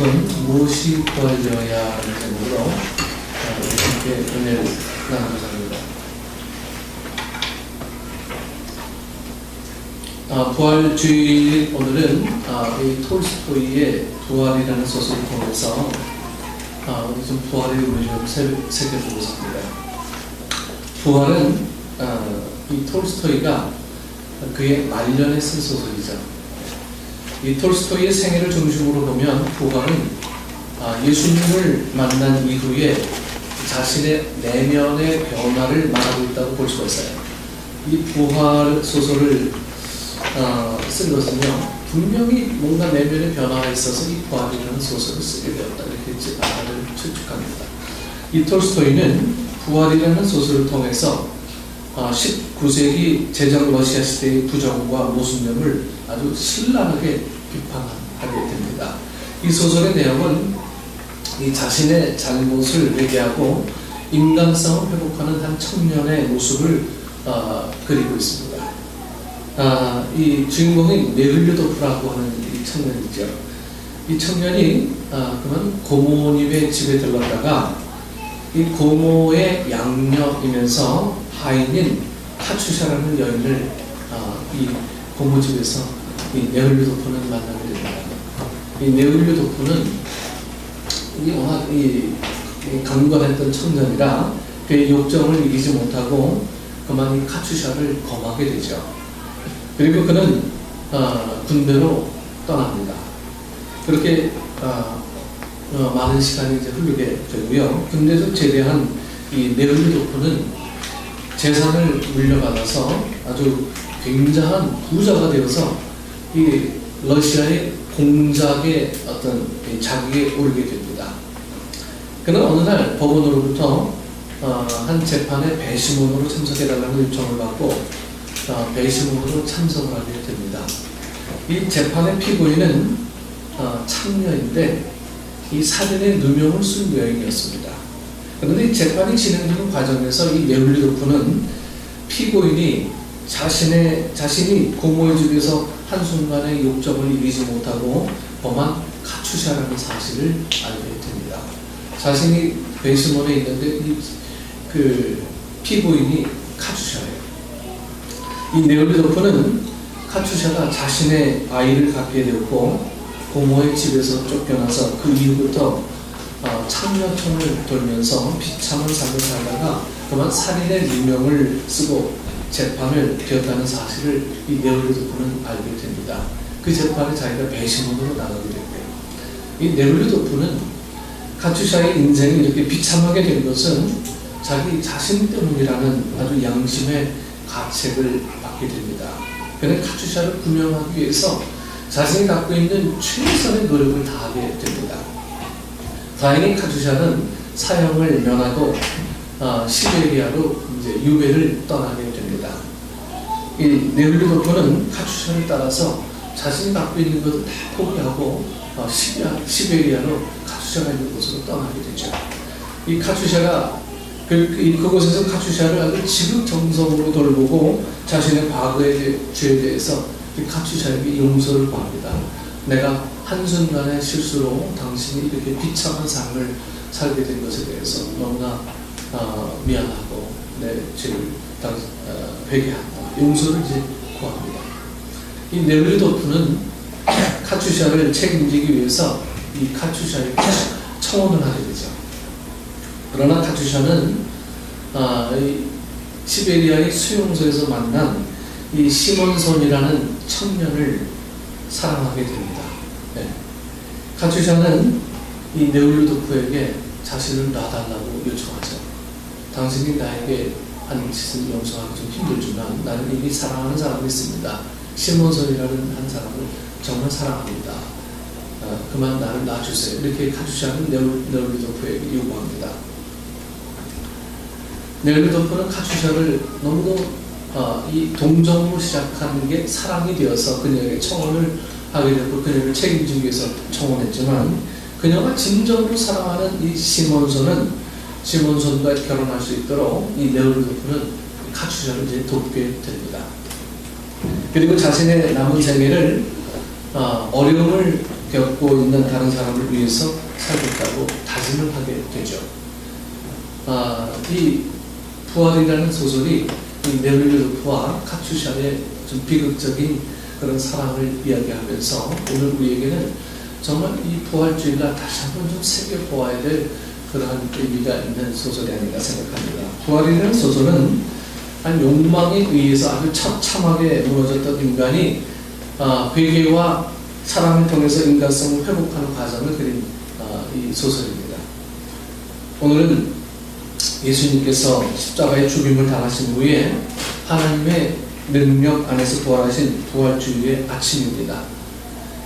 제목은 무엇이 부활되어야 하는 제목으로 함께 은혜를 나누고자 합니다. 부활주의 오늘은 이 톨스토이의 부활이라는 소설을 통해서 우리 좀 부활의 의미를 좀 새겨보고자 합니다. 부활은 이 톨스토이가 그의 말년에 쓴 소설이죠. 이 톨스토이의 생애를 중심으로 보면 부활은 예수님을 만난 이후에 자신의 내면의 변화를 말하고 있다고 볼 수가 있어요. 이 부활 소설을 쓴 것은요, 분명히 뭔가 내면의 변화가 있어서 이 부활이라는 소설을 쓰게 되었다, 이렇게 추측합니다. 이 톨스토이는 부활이라는 소설을 통해서 19세기 제정 러시아 시대의 부정과 모순념을 아주 신랄하게 비판하게 됩니다. 이 소설의 내용은 이 자신의 잘못을 회개하고 인간성을 회복하는 한 청년의 모습을 그리고 있습니다. 이 주인공인 네흘류도프라고 하는 이 청년이죠. 이 청년이 그만 고모님의 집에 들렀다가 이 고모의 양녀이면서 하인인 카추샤라는 여인을 이 고모 집에서 이 네흘류도프는 만나게 됩니다. 이 네흘류도프는 워낙 강건했던 청년이라 그의 욕정을 이기지 못하고 그만 이 카추샤를 범하게 되죠. 그리고 그는 군대로 떠납니다. 그렇게 많은 시간이 이제 흐르게 되고요. 군대에서 제대한 이 네흘류도프는 재산을 물려받아서 아주 굉장한 부자가 되어서 이 러시아의 공작의 어떤 자격에 오르게 됩니다. 그는 어느 날 법원으로부터 한 재판에 배심원으로 참석해달라는 요청을 받고 배심원으로 참석을 하게 됩니다. 이 재판의 피고인은 창녀인데 이 살인의 누명을 쓴 여인이었습니다. 그런데 이 재판이 진행되는 과정에서 이 네흘류도프는 피고인이 자신이 고모의 집에서 한순간의 욕정을 이기지 못하고 범한 카추샤라는 사실을 알게 됩니다. 자신이 배심원에 있는데 그 피고인이 카추샤예요. 이 네흘류도프는 카추샤가 자신의 아이를 갖게 되었고 고모의 집에서 쫓겨나서 그 이후부터 창녀촌을 돌면서 비참한 삶을 살다가 그만 살인의 누명을 쓰고 재판을 되었다는 사실을 이 네흘류도프는 알게 됩니다. 그 재판에 자기가 배심원으로 나가게 됐고요. 이 네흘류도프는 카추샤의 인생이 이렇게 비참하게 된 것은 자기 자신 때문이라는 아주 양심의 가책을 받게 됩니다. 그는 카추샤를 구명하기 위해서 자신이 갖고 있는 최선의 노력을 다하게 됩니다. 다행히 카추샤는 사형을 면하고 시베리아로 이제 유배를 떠나게 됩니다. 이 네흘류도프는 카추샤를 따라서 자신이 갖고 있는 것을 다 포기하고 시베리아로 카추샤가 있는 곳으로 떠나게 되죠. 이 카추샤가 그곳에서 카추샤를 아주 지극정성으로 돌보고 자신의 과거의 죄에 대해서 이 카추샤에게 용서를 구합니다. 내가 한순간의 실수로 당신이 이렇게 비참한 삶을 살게 된 것에 대해서 너무나 미안하고 내 죄를 회개한다. 용서를 이제 구합니다. 이 네흘류도프는 카추샤를 책임지기 위해서 이 카추샤에게 청혼을 하게 되죠. 그러나 카추샤는 이 시베리아의 수용소에서 만난 이 시몬손이라는 청년을 사랑하게 됩니다. 네. 카추샤는 이 네흘류도프에게 자신을 놔달라고 요청하죠. 당신이 나에게 한 짓을 용서하기 좀 힘들지만 나는 이미 사랑하는 사람이 있습니다. 시몬손이라는 한 사람을 정말 사랑합니다. 그만 나를 놔주세요. 이렇게 카추샤는 네흘류도프에게 요구합니다. 네흘류도프는 카추샤를 너무도 이 동정으로 시작하는 게 사랑이 되어서 그녀에게 청혼을 하게 되고 그녀를 책임지기 위해서 청혼했지만 그녀가 진정으로 사랑하는 이 시몬손과 결혼할 수 있도록 이 네흘류도프는 카추샤를 이제 돕게 됩니다. 그리고 자신의 남은 생애를 어려움을 겪고 있는 다른 사람을 위해서 살겠다고 다짐을 하게 되죠. 이 부활이라는 소설이 이 메릴루프와 카츄샤의 좀 비극적인 그런 사랑을 이야기하면서 오늘 우리에게는 정말 이 부활주의가 다시 한번 좀 새겨보아야 될 그러한 의미가 있는 소설이 아닌가 생각합니다. 부활이라는 소설은 한 욕망에 의해서 아주 처참하게 무너졌던 인간이 회개와 사랑을 통해서 인간성을 회복하는 과정을 그린 이 소설입니다. 오늘은 예수님께서 십자가의 죽임을 당하신 후에 하나님의 능력 안에서 부활하신 부활주일의 아침입니다.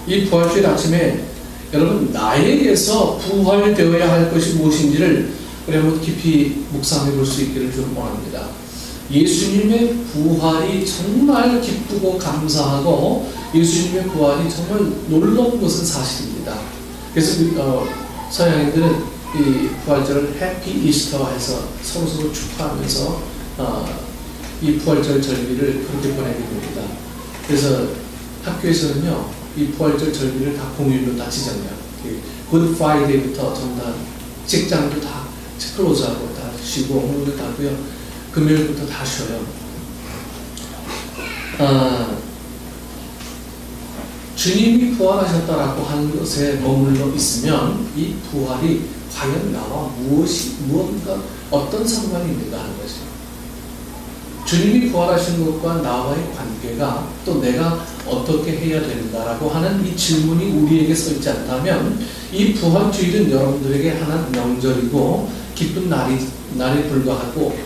이 부활주일 아침에 여러분 나에게서 부활되어야 할 것이 무엇인지를 우리 한번 깊이 묵상해 볼 수 있기를 좀 원합니다. 예수님의 부활이 정말 기쁘고 감사하고 예수님의 부활이 정말 놀라운 것은 사실입니다. 그래서 서양인들은 이 부활절을 해피 이스터 해서 서로서로 축하하면서 이 부활절 절기를 그렇게 보내게 됩니다. 그래서 학교에서는요 이 부활절 절기를 다 공휴일로 다 지정해요. 굿 프라이데이부터 전부 다 직장도 다 클로즈하고 다 쉬고 오늘도 다고요. 금요일부터 다 쉬어요. 주님이 부활하셨다라고 하는 것에 머물러 있으면 이 부활이 과연 나와 무언가 어떤 상관이 있는가 하는 것이죠. 주님이 부활하신 것과 나와의 관계가 또 내가 어떻게 해야 되는가라고 하는 이 질문이 우리에게 서 있지 않다면 이 부활주일은 여러분들에게 하나의 명절이고 기쁜 날에 불과하고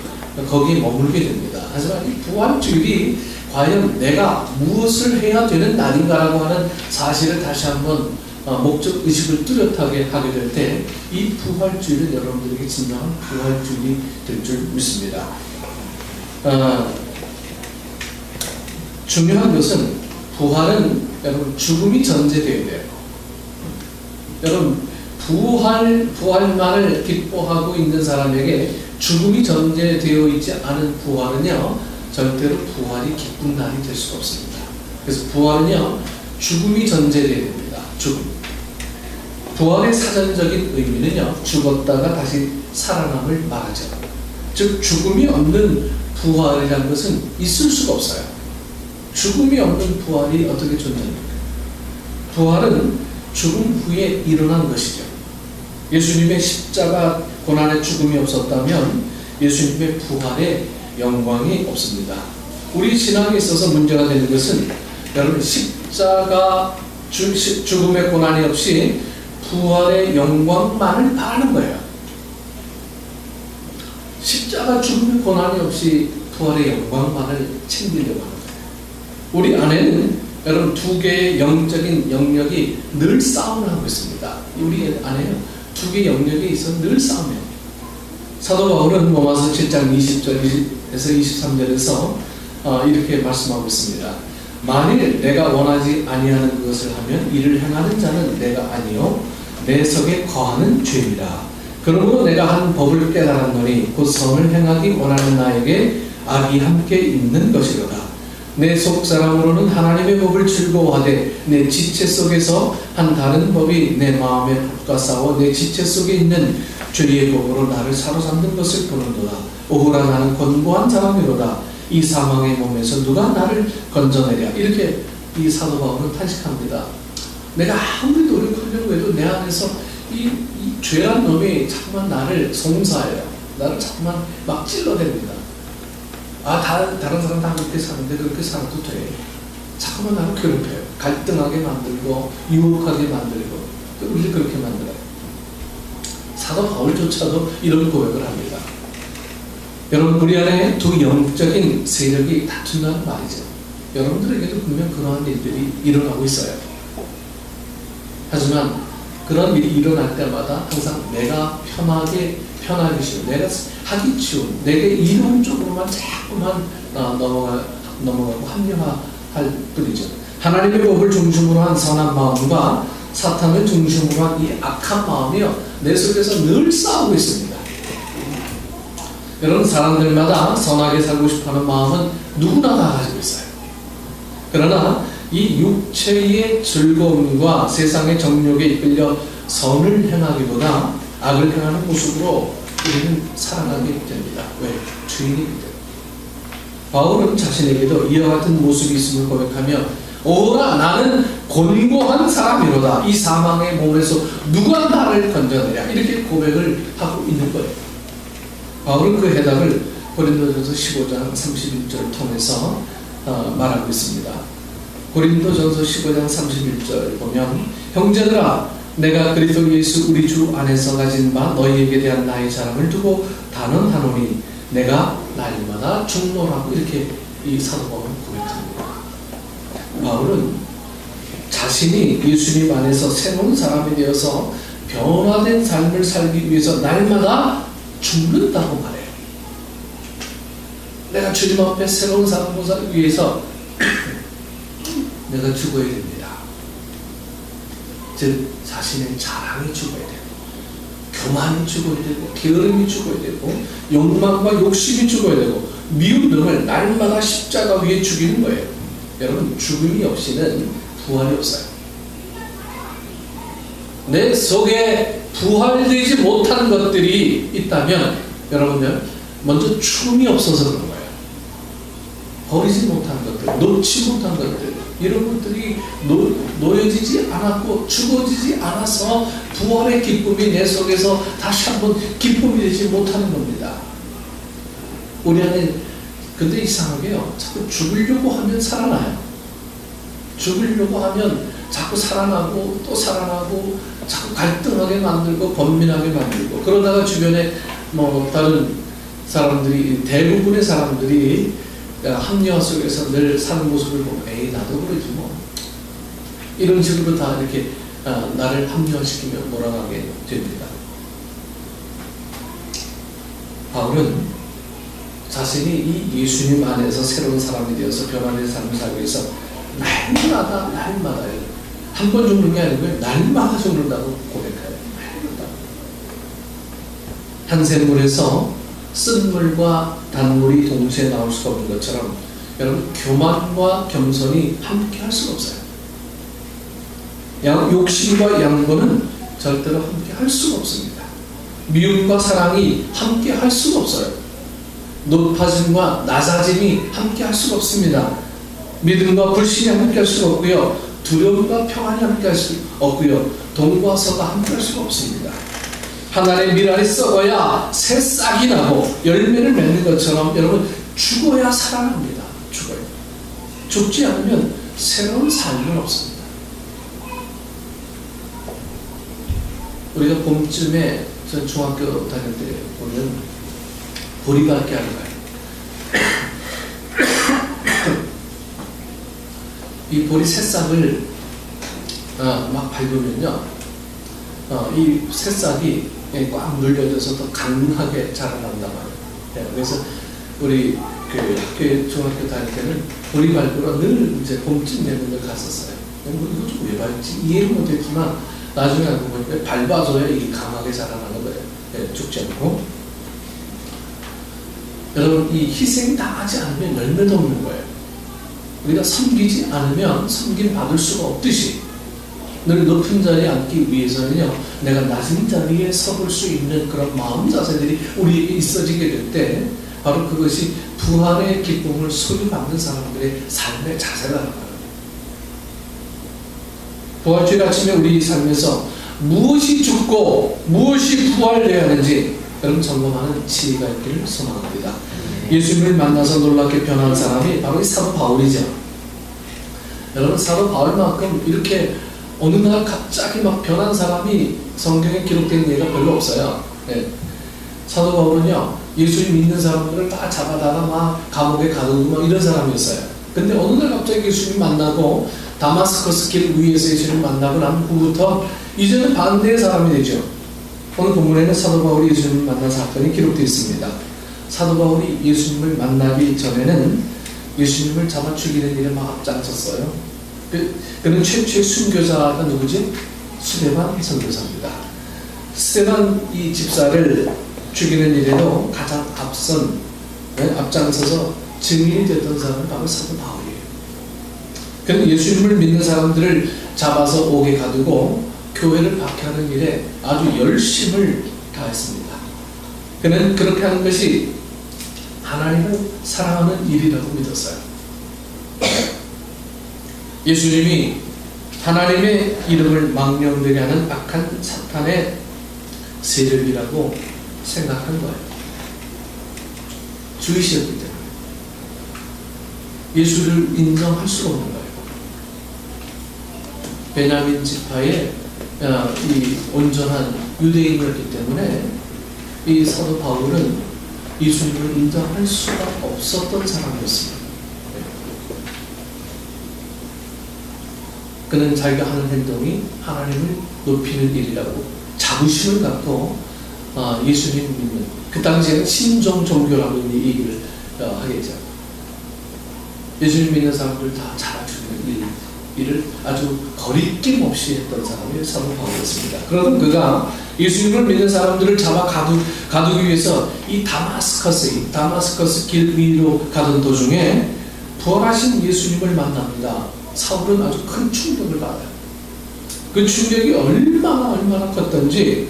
거기에 머물게 됩니다. 하지만 이 부활주일이 과연 내가 무엇을 해야 되는 날인가라고 하는 사실을 다시 한번 목적 의식을 뚜렷하게 하게 될 때 이 부활주일은 여러분들에게 진정한 부활주일이 될 줄 믿습니다. 중요한 것은 부활은 여러분 죽음이 전제되어야 돼요. 여러분 부활만을 기뻐하고 있는 사람에게 죽음이 전제되어 있지 않은 부활은요 절대로 부활이 기쁜 날이 될 수가 없습니다. 그래서 부활은요 죽음이 전제되어야 됩니다. 죽음. 부활의 사전적인 의미는요 죽었다가 다시 살아남을 말하죠. 즉 죽음이 없는 부활이라는 것은 있을 수가 없어요. 죽음이 없는 부활이 어떻게 존재합니까? 부활은 죽음 후에 일어난 것이죠. 예수님의 십자가 고난의 죽음이 없었다면 예수님의 부활의 영광이 없습니다. 우리 신앙에 있어서 문제가 되는 것은 여러분 십자가 죽음의 고난이 없이 부활의 영광만을 바라는 거예요. 십자가 죽음의 고난이 없이 부활의 영광만을 챙기려고 합니다. 우리 안에는 여러분 두 개의 영적인 영역이 늘 싸움을 하고 있습니다. 우리 안에는 두 개의 영역이 있어 늘 싸움해요. 사도 바울은 로마서 7장 20절에서 23절에서 이렇게 말씀하고 있습니다. 만일 내가 원하지 아니하는 것을 하면 이를 행하는 자는 내가 아니요 내 속에 거하는 죄이라. 그러므로 내가 한 법을 깨달았노니 곧 선을 행하기 원하는 나에게 악이 함께 있는 것이로다. 내 속사람으로는 하나님의 법을 즐거워하되 내 지체 속에서 한 다른 법이 내 마음에 법과 싸워 내 지체 속에 있는 죄의 법으로 나를 사로잡는 것을 보는도다. 오호라 나는 권고한 사람이로다. 이 사망의 몸에서 누가 나를 건져내랴. 이렇게 이 사도 바울은 탄식합니다. 내가 아무리 노력하려고 해도 내 안에서 이 죄란 놈이 자꾸만 나를 송사해요. 나를 자꾸만 막 찔러댑니다. 다른 사람 다 그렇게 사는데 그렇게 살아도 돼. 자꾸만 나를 괴롭혀요. 갈등하게 만들고 유혹하게 만들고 우리를 그렇게 만들어요. 사도 바울조차도 이런 고백을 합니다. 여러분 우리 안에 두 영적인 세력이 다툰다는 말이죠. 여러분들에게도 분명 그러한 일들이 일어나고 있어요. 하지만 그런 일이 일어날 때마다 항상 내가 편하게 쉬운, 내가 하기 쉬운, 내게 이런 쪽으로만 자꾸만 넘어가고 합리화할 뿐이죠. 하나님의 법을 중심으로 한 선한 마음과 사탄을 중심으로 한 이 악한 마음이요 내 속에서 늘 싸우고 있습니다. 여러분 사람들마다 선하게 살고 싶어하는 마음은 누구나 다 가지고 있어요. 그러나 이 육체의 즐거움과 세상의 정욕에 이끌려 선을 행하기보다 악을 행하는 모습으로 우리는 살아가게 됩니다. 왜? 주인이기 때문에. 바울은 자신에게도 이와 같은 모습이 있음을 고백하며 오라 나는 곤고한 사람이로다. 이 사망의 몸에서 누가 나를 건져내랴. 이렇게 고백을 하고 있는 거예요. 바울은 그 해답을 고린도전서 15장 31절을 통해서 말하고 있습니다. 고린도전서 15장 31절 보면 형제들아 내가 그리스도 예수 우리 주 안에서 가진 바 너희에게 대한 나의 자랑을 두고 단언하노니 내가 날마다 죽노라고 이렇게 이 사도 바울은 고백합니다. 바울은 자신이 예수님 안에서 새로운 사람이 되어서 변화된 삶을 살기 위해서 날마다 죽는다고 말해요. 내가 주님 앞에 새로운 사람을 살기 위해서 내가 죽어야 됩니다. 즉 자신의 자랑이 죽어야 되고 교만이 죽어야 되고 게으름이 죽어야 되고 욕망과 욕심이 죽어야 되고 미운 놈을 날마다 십자가 위에 죽이는 거예요. 여러분 죽음이 없이는 부활이 없어요. 내 속에 부활되지 못한 것들이 있다면 여러분들 먼저 죽음이 없어서 그런 거예요. 버리지 못한 것들, 놓지 못한 것들 이런 것들이 놓여지지 않았고 죽어지지 않아서 부활의 기쁨이 내 속에서 다시 한번 기쁨이 되지 못하는 겁니다. 우리 안에 근데 이상하게요. 자꾸 죽으려고 하면 살아나요. 죽으려고 하면 자꾸 살아나고 또 살아나고 자꾸 갈등하게 만들고 번민하게 만들고 그러다가 주변에 다른 사람들이 대부분의 사람들이 합리화 속에서 늘 사는 모습을 보면 에이 나도 그러지 뭐 이런 식으로 다 이렇게 나를 합리화시키며 몰아가게 됩니다. 바울은 자신이 이 예수님 안에서 새로운 사람이 되어서 변화된 삶을 살기 위해서 날마다요. 한 번 죽는 게 아니고요. 날마다 죽는다고 고백해요. 날마다. 한 샘물에서 쓴물과 단물이 동시에 나올 수가 없는 것처럼 여러분 교만과 겸손이 함께 할 수가 없어요. 욕심과 양보는 절대로 함께 할 수가 없습니다. 미움과 사랑이 함께 할 수가 없어요. 높아짐과 낮아짐이 함께 할 수가 없습니다. 믿음과 불신이 함께 할 수가 없고요. 두려움과 평안이 함께 할 수 없고요. 동과 서가 함께 할 수가 없습니다. 하나의 밀알이 썩어야 새 싹이 나고 열매를 맺는 것처럼 여러분 죽어야 살아납니다. 죽어요. 죽지 않으면 새로운 삶은 없습니다. 우리가 봄쯤에 전 중학교 다닐 때 보면 보리밭게 하러 가요. 이 보리 새싹을 막 밟으면요, 이 새싹이 꽉 눌려져서 더 강하게 자라난단 말이에요. 그래서 우리 그 학교에 중학교 다닐 때는 보리 밟으러 늘 이제 봄쯤 되면 늘 갔었어요. 이거 좀 왜 밟지? 이해를 못했지만 나중에 알고 보니까 밟아줘야 이게 강하게 자라나는 거예요. 죽지 않고. 여러분 이 희생이 당하지 않으면 열매도 없는 거예요. 우리가 섬기지 않으면 섬김 받을 수가 없듯이 늘 높은 자리에 앉기 위해서는요, 내가 낮은 자리에 서볼 수 있는 그런 마음 자세들이 우리에게 있어지게 될 때 바로 그것이 부활의 기쁨을 소유받는 사람들의 삶의 자세라는 거예요. 부활주일 아침에 우리 삶에서 무엇이 죽고 무엇이 부활되어야 하는지 여러분 점검하는 지혜가 있기를 소망합니다. 예수님을 만나서 놀랍게 변한 사람이 바로 이 사도 바울이죠. 여러분 사도 바울만큼 이렇게 어느 날 갑자기 막 변한 사람이 성경에 기록된 예가 별로 없어요. 사도 바울은요 예수님 믿는 사람들을 다 잡아다가 막 감옥에 가두고 막 이런 사람이었어요. 근데 어느 날 갑자기 예수님 만나고 다마스커스 길 위에서 예수님 만나고 난 후부터 이제는 반대의 사람이 되죠. 오늘 본문에는 사도 바울이 예수님을 만난 사건이 기록되어 있습니다. 사도 바울이 예수님을 만나기 전에는 예수님을 잡아 죽이는 일에 막 앞장섰어요. 그는 최초의 순교자가 누구지? 스데반 선교사입니다. 스데반 이 집사를 죽이는 일에도 가장 앞장서서 증인이 됐던 사람은 바로 사도 바울이에요. 그는 예수님을 믿는 사람들을 잡아서 옥에 가두고 교회를 박해하는 일에 아주 열심을 다했습니다. 그는 그렇게 하는 것이 하나님을 사랑하는 일이라고 믿었어요. 예수님이 하나님의 이름을 망령되게 하는 악한 사탄의 세력이라고 생각한 거예요. 주이시였기 때문에 예수를 인정할 수가 없는 거예요. 베냐민 지파의 이 온전한 유대인이었기 때문에 이 사도 바울은 예수님을 인정할 수가 없었던 사람이었습니다. 그는 자기가 하는 행동이 하나님을 높이는 일이라고 자부심을 갖고 예수님 믿는, 그 당시에는 신종 종교라고 이 얘기를 하겠죠. 예수님 믿는 사람들 다 잡아주는 일을 아주 거리낌 없이 했던 사람이 사도 바울이었습니다. 그러던 그가 예수님을 믿는 사람들을 잡아 가두기 위해서 이 다마스커스 길 위로 가던 도중에 부활하신 예수님을 만납니다. 사울은 아주 큰 충격을 받아요. 그 충격이 얼마나 컸던지,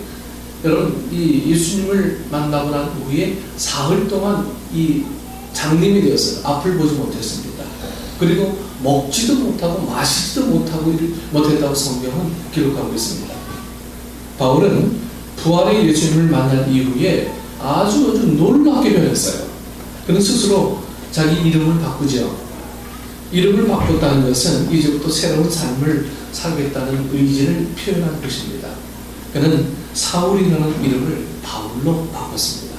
여러분, 이 예수님을 만나고 난 후에 사흘 동안 이 장님이 되었어요. 앞을 보지 못했습니다. 그리고 먹지도 못하고 마시지도 못했다고 성경은 기록하고 있습니다. 바울은 부활의 예수님을 만난 이후에 아주 놀랍게 변했어요. 그는 스스로 자기 이름을 바꾸죠. 이름을 바꿨다는 것은 이제부터 새로운 삶을 살겠다는 의지를 표현한 것입니다. 그는 사울이라는 이름을 바울로 바꿨습니다.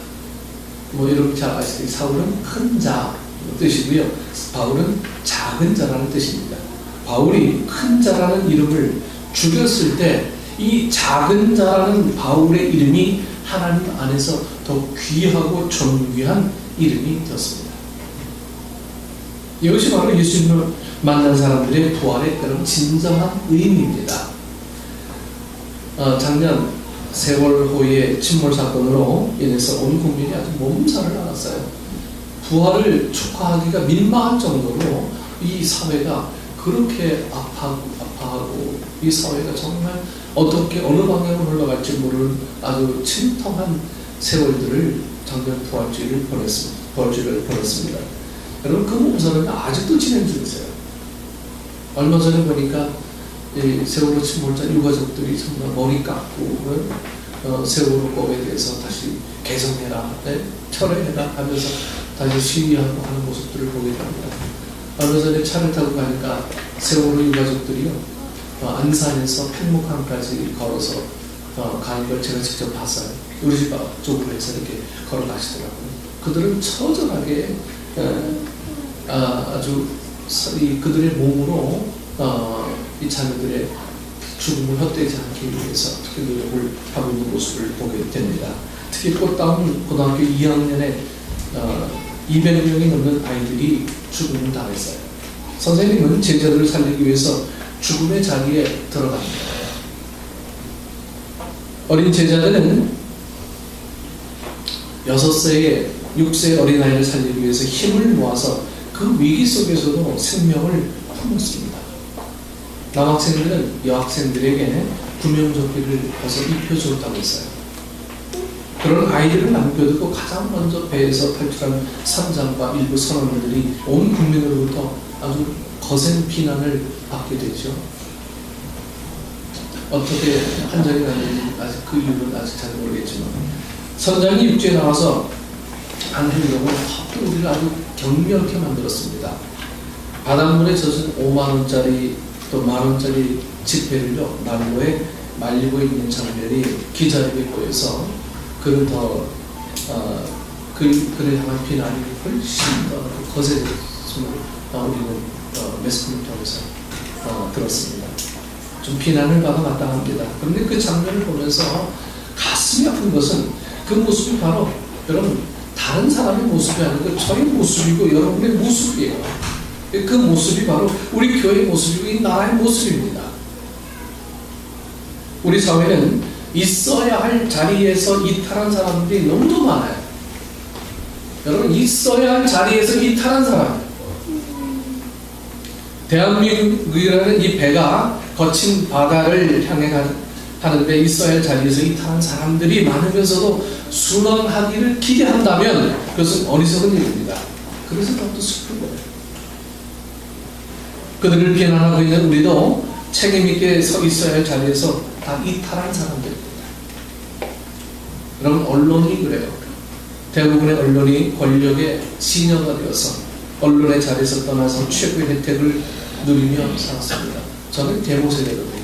여러분 잘 아시듯이 사울은 큰 자 뜻이고요. 바울은 작은 자라는 뜻입니다. 바울이 큰 자라는 이름을 죽였을 때 이 작은 자라는 바울의 이름이 하나님 안에서 더 귀하고 존귀한 이름이 되었습니다. 이것이 바로 예수님을 만난 사람들의 부활의 그런 진정한 의미입니다. 작년 세월호의 침몰 사건으로 인해서 온 국민이 아주 몸살을 앓았어요. 부활을 축하하기가 민망할 정도로 이 사회가 그렇게 아파하고 이 사회가 정말 어떻게 어느 방향으로 흘러갈지 모르는 아주 침통한 세월들을 작년 부활주의를 보냈습니다. 여러분, 그 몸살은 아직도 진행 중이세요. 얼마 전에 보니까 세월호 침몰자 유가족들이 정말 머리 깎고 세월호법에 대해서 다시 개정해라, 철회해라 하면서 다시 시위하고 하는 모습들을 보게 됩니다. 얼마 전에 차를 타고 가니까 세월호 유가족들이요, 안산에서 팽목항까지 걸어서 가는 걸 제가 직접 봤어요. 우리 집 앞쪽으로 해서 이렇게 걸어가시더라고요. 그들은 처절하게 아주 그들의 몸으로 이 자녀들의 죽음을 헛되지 않기 위해서 특히 노력을 하고 있는 모습을 보게 됩니다. 특히 꽃다운 고등학교 2학년에 200명이 넘는 아이들이 죽음을 당했어요. 선생님은 제자들을 살리기 위해서 죽음의 자리에 들어갑니다. 어린 제자들은 6세의 6세의 어린아이를 살리기 위해서 힘을 모아서 그 위기 속에서도 생명을 품었습니다. 남학생들은 여학생들에게 구명조끼를 벗어 입혀줬다고 했어요. 그런 아이들을 남겨두고 가장 먼저 배에서 탈출한 선장과 일부 선원들이 온 국민으로부터 아주 거센 비난을 받게 되죠. 어떻게 한정이 났는지 아직 그 이유는 아직 잘 모르겠지만, 선장이 육지에 나와서 한 행동은 우리를 아주 격렬하게 만들었습니다. 바닷물에 젖은 5만원짜리 또 만원짜리 지폐를요, 난로에 말리고 있는 장면이 기자에게 보여서 그를 더 그를 향한 비난이 훨씬 더 거세졌음을 우리는 매스컴을 통해서 들었습니다. 좀 비난을 받아 마땅합니다. 그런데 그 장면을 보면서 가슴이 아픈 것은 그 모습이 바로 여러분 다른 사람의 모습이 아니고 저의 모습이고 여러분의 모습이에요. 그 모습이 바로 우리 교회의 모습이고 이 나라의 모습입니다. 우리 사회는 있어야 할 자리에서 이탈한 사람들이 너무도 많아요. 여러분, 있어야 할 자리에서 이탈한 사람, 대한민국이라는 이 배가 거친 바다를 향해 하는데 있어야 할 자리에서 이탈한 사람들이 많으면서도 순항하기를 기대한다면 그것은 어리석은 일입니다. 그래서 더욱더 슬픈 거예요. 그들을 비난하고 있는 우리도 책임있게 서 있어야 할 자리에서 다 이탈한 사람들입니다. 여러분, 언론이 그래요. 대부분의 언론이 권력의 시녀가 되어서 언론의 자리에서 떠나서 최고의 혜택을 누리며 살았습니다. 저는 데모 세대거든요.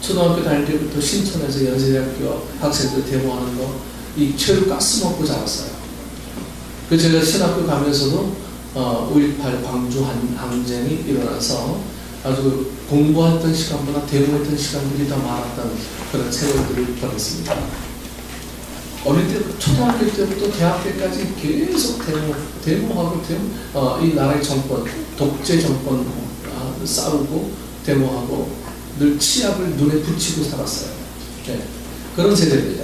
초등학교 다닐 때부터 신천에서 연세대학교 학생들 데모하는 거, 이 체육가스 먹고 자랐어요. 그래서 제가 신학교 가면서도 5.18 광주 항쟁이 일어나서 아주 공부했던 시간보다 데모했던 시간들이 더 많았던 그런 세월들을 보냈습니다. 어릴 때, 초등학교 때부터 대학 때까지 계속 데모하고 이 나라의 정권, 독재 정권 싸우고 데모하고 늘 치약을 눈에 붙이고 살았어요. 네. 그런 세대입니다.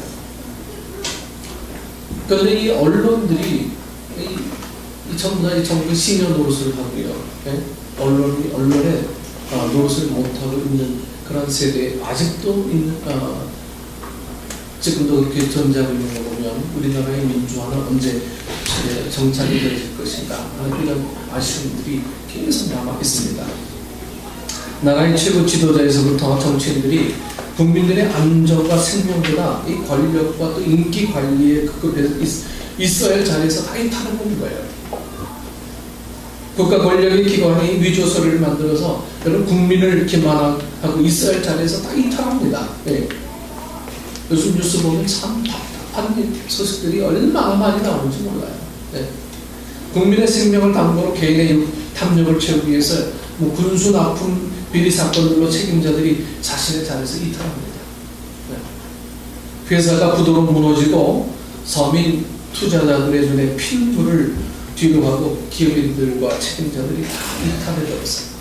그런데 이 언론들이 전부 다 이 정부 시녀 노릇을 하고요. 네? 언론에 노릇을 못하고 있는 그런 세대에 아직도 있는, 지금도 그렇게 존재하고 있는 거 보면 우리나라의 민주화는 언제 정착이 될 것인가 하는 이런 아쉬움들이 계속 남아 있습니다. 나라의 최고 지도자에서부터 정치인들이 국민들의 안전과 생명보다 이 권력과 또 인기 관리에 급급해서 있어야 할 자리에서 다 이탈하는 거예요. 국가 권력의 기관이 위조서를 만들어서 여러분 국민을 기만하고 있어야 할 자리에서 다 이탈합니다. 네. 요즘 뉴스 보면 참 답답한 소식들이 얼마나 많이 나오는지 몰라요. 네. 국민의 생명을 담보로 개인의 탐욕을 채우기 위해서 군수 납품 비리 사건들로 책임자들이 자신의 자리에서 이탈합니다. 네. 회사가 부도로 무너지고 서민 투자자들의 눈에 핏물을 뒤로 가고 기업인들과 책임자들이 다 이탈해버렸어요.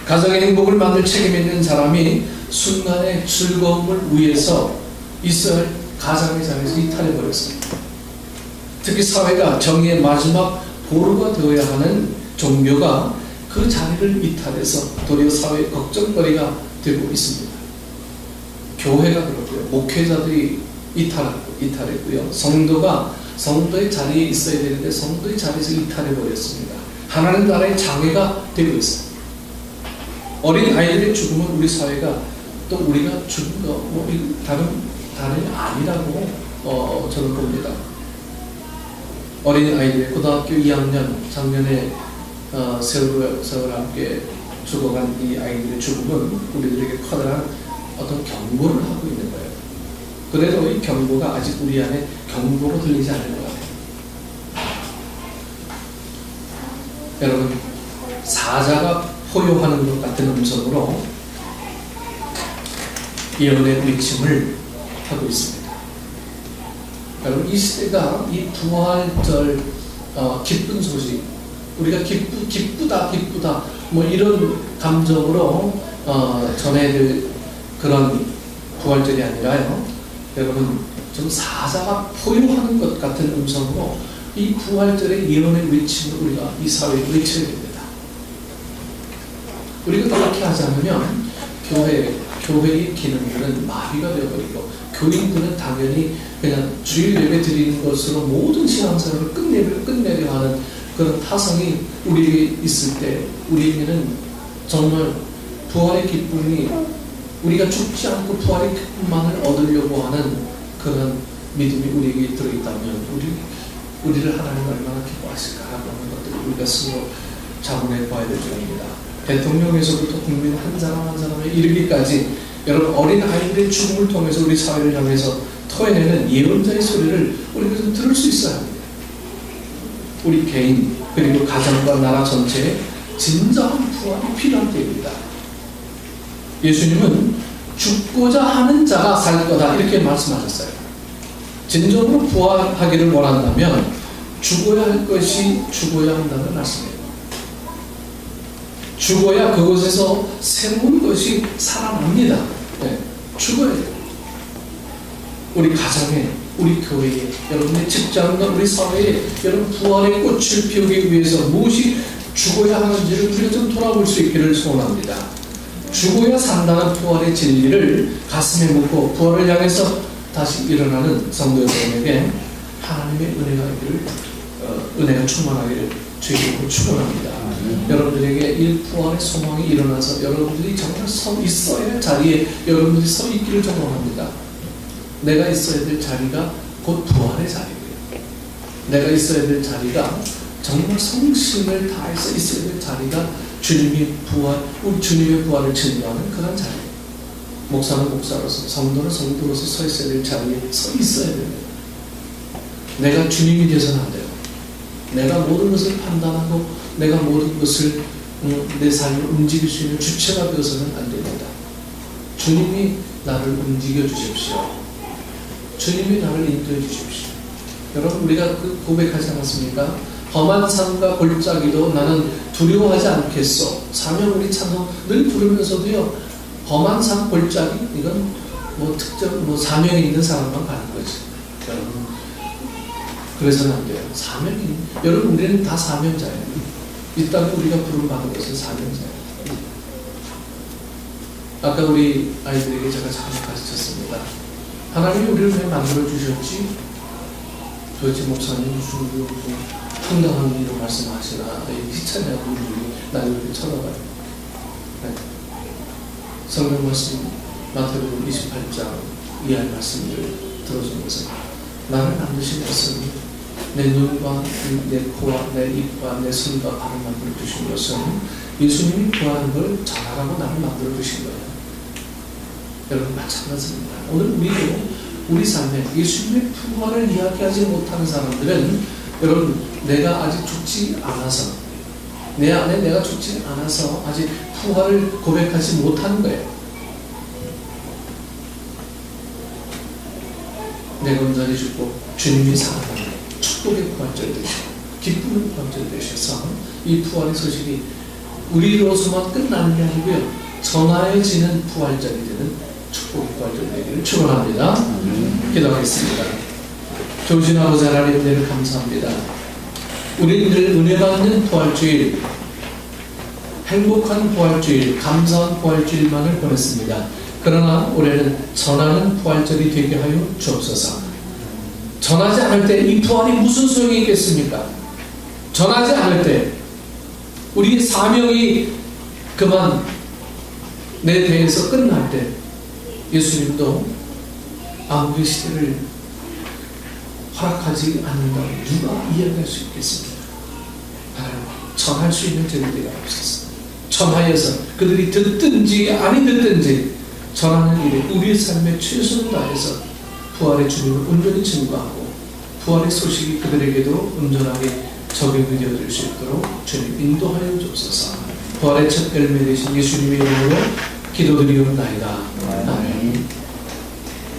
가정의 행복을 만들 책임 있는 사람이 순간의 즐거움을 위해서 있어야 할 가장의 자리에서 이탈해버렸습니다. 특히 사회가 정의의 마지막 보루가 되어야 하는 종교가 그 자리를 이탈해서 도리어 사회의 걱정거리가 되고 있습니다. 교회가 그렇고요. 목회자들이 이탈했고요. 성도의 자리에 있어야 되는데 성도의 자리에서 이탈해버렸습니다. 하나님 나라의 장애가 되고 있어요. 어린 아이들의 죽음은 우리 사회가 또 우리가 죽은 거 다름이 아니라고 저는 봅니다. 어린 아이들의 고등학교 2학년 작년에 세월을 함께 죽어간 이 아이들의 죽음은 우리들에게 커다란 어떤 경고를 하고 있는 거예요. 그래도 이 경고가 아직 우리 안에 경고로 들리지 않는 것 같아요. 여러분, 사자가 포효하는 것 같은 음성으로 예언의 외침을 하고 있습니다. 여러분, 이 시대가 이 부활절 기쁜 소식, 우리가 기쁘다 뭐 이런 감정으로 전해야 될 그런 부활절이 아니라요. 여러분, 좀 사자가 포효하는 것 같은 음성으로 이 부활절의 예언의 외침을 우리가 이 사회에 외쳐야 됩니다. 우리가 그렇게 하지 않으면 교회의 기능들은 마비가 되어버리고 교인들은 당연히 그냥 주일 예배 드리는 것으로 모든 신앙생활을 끝내려 하는 그런 타성이 우리에게 있을 때 우리에게는 정말 부활의 기쁨이 우리가 죽지 않고 부활의 기쁨만을 얻으려고 하는 그런 믿음이 우리에게 들어있다면 우리를 하나님 얼마나 기뻐하실까라고 하는 것들을 우리가 스스로 자문해 봐야 될 점입니다. 대통령에서부터 국민 한 사람 한 사람에 이르기까지 여러분 어린 아이들의 죽음을 통해서 우리 사회를 향해서 토해내는 예언자의 소리를 우리가 좀 들을 수 있어야 합니다. 우리 개인 그리고 가정과 나라 전체에 진정한 부활이 필요한 때입니다. 예수님은 죽고자 하는 자가 살 거다 이렇게 말씀하셨어요. 진정으로 부활하기를 원한다면 죽어야 할 것이 죽어야 한다는 말씀이에요. 죽어야 그곳에서 새로운 것이 살아납니다. 네, 죽어야 돼요. 우리 가정에, 우리 교회에, 여러분의 직장과 우리 사회에 여러분 부활의 꽃을 피우기 위해서 무엇이 죽어야 하는지를 우리가 좀 돌아볼 수 있기를 소원합니다. 죽어야 산다는 부활의 진리를 가슴에 묻고 부활을 향해서 다시 일어나는 성도 여러분에게 하나님의 은혜가 충만하기를 주님으로 축원합니다. 여러분들에게 이 부활의 소망이 일어나서 여러분들이 정말 서 있어야 할 자리에 여러분들이 서 있기를 소원합니다. 내가 있어야 될 자리가 곧 부활의 자리예요. 내가 있어야 될 자리가 정말 성심을 다해서 있어야 될 자리가 주님의 부활을 증거하는 그런 자리예요. 목사는 목사로서, 성도는 성도로서 서 있어야 될 자리에 서 있어야 됩니다. 내가 주님이 되어서는 안 돼요. 내가 모든 것을 판단하고 내가 모든 것을 내 삶을 움직일 수 있는 주체가 되어서는 안 됩니다. 주님이 나를 움직여 주십시오. 주님이 나를 인도해 주십시오. 여러분, 우리가 고백하지 않았습니까? 험한 산과 골짜기도 나는 두려워하지 않겠소. 사명우리 찬송 늘 부르면서도요, 험한 산 골짜기, 이건 특정 사명이 있는 사람만 가는 거지. 여러분, 그래서는 안 돼요. 사명이, 여러분, 우리는 다 사명자예요. 이 땅에 우리가 부름받은 것은 사명자예요. 아까 우리 아이들에게 제가 잠깐 가르쳤습니다. 하나님이 우리를 왜 만들어주셨지? 도대체 목사님 무슨 황당한 일로 말씀하시나? 희찬이하고 우리 나를 이렇게 쳐다봐요. 네. 성경 말씀 마태복음 28장 이하의 말씀을 들어주면서 나를 만드신 것은 내 눈과 내 코와 내 입과 내 손과 발을 만들어 주신 것은 예수님이 구하는 걸 잘하라고 나를 만들어 주신 거예요. 여러분, 마찬가지입니다. 오늘 우리 삶에 예수님의 부활을 이야기하지 못하는 사람들은, 여러분, 내가 아직 죽지 않아서, 내 안에 내가 죽지 않아서 아직 부활을 고백하지 못하는 거예요. 내가 온전히 죽고 주님이 살아나는 축복의 부활절 되시고 기쁨의 부활절 되셔서 이 부활의 소식이 우리로서만 끝나는 게 아니고요, 전하여지는 부활절이 되는 축복의 부활절 되기를 축원합니다. 기도하겠습니다. 좋으신 아버지 하나님, 은혜를 감사합니다. 우리는 늘 은혜 받는 부활주일, 행복한 부활주일, 감사한 부활주일만을 보냈습니다. 그러나 올해는 전하는 부활절이 되게 하여 주옵소서. 전하지 않을 때 이 부활이 무슨 소용이 있겠습니까? 전하지 않을 때 우리의 사명이 그만 내 대에서 끝날 때 예수님도 아무리 시대를 허락하지 않는다고 누가 이해할 수 있겠습니까? 하나님, 전할 수 있는 저희들이 없었어. 전하여서 그들이 듣든지 아니 듣든지 전하는 일에 우리의 삶에 최선을 다해서 부활의 주님을 온전히 증거하고 부활의 소식이 그들에게도 온전하게 적용이 되어질 수 있도록 주님 인도하여 주옵소서. 부활의 첫 열매 되신 예수님의 이름으로 기도드리옵나이다. 아멘.